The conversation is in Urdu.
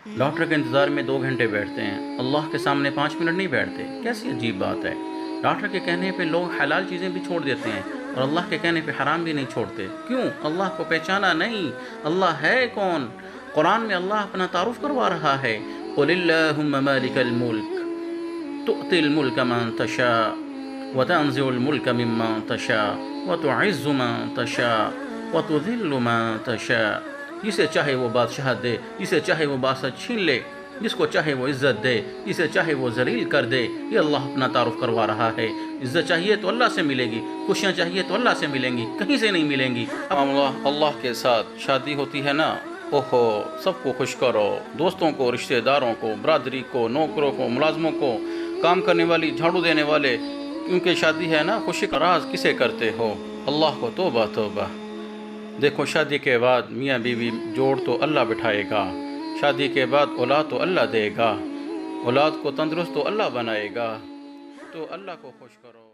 ڈاکٹر کے انتظار میں 2 گھنٹے بیٹھتے ہیں، اللہ کے سامنے 5 منٹ نہیں بیٹھتے، کیسی عجیب بات ہے۔ ڈاکٹر کے کہنے پہ لوگ حلال چیزیں بھی چھوڑ دیتے ہیں اور اللہ کے کہنے پہ حرام بھی نہیں چھوڑتے، کیوں؟ اللہ کو پہچانا نہیں، اللہ ہے کون؟ قرآن میں اللہ اپنا تعارف کروا رہا ہے، قُلِ اللَّهُمَّ مَالِكَ الْمُلْكِ تُؤْتِي الْمُلْكَ مَن تَشَاءُ وَتَنزِعُ الْمُلْكَ مِمَّن تَشَاءُ وَتُعِزُّ مَن تَشَاءُ وَتُذِلُّ مَن تَشَاءُ۔ جسے چاہے وہ بادشاہت دے، جسے چاہے وہ بادشاہت چھین لے، جس کو چاہے وہ عزت دے، جسے چاہے وہ ذلیل کر دے۔ یہ اللہ اپنا تعارف کروا رہا ہے۔ عزت چاہیے تو اللہ سے ملے گی، خوشیاں چاہیے تو اللہ سے ملیں گی، کہیں سے نہیں ملیں گی۔ اللہ کے ساتھ شادی ہوتی ہے نا، اوہو، سب کو خوش کرو، دوستوں کو، رشتہ داروں کو، برادری کو، نوکروں کو، ملازموں کو، کام کرنے والی، جھاڑو دینے والے، کیونکہ شادی ہے نا، خوشی کا راز کسے کرتے ہو؟ اللہ کو توبہ توبہ۔ دیکھو، شادی کے بعد میاں بیوی جوڑ تو اللہ بٹھائے گا، شادی کے بعد اولاد تو اللہ دے گا، اولاد کو تندرست تو اللہ بنائے گا، تو اللہ کو خوش کرو۔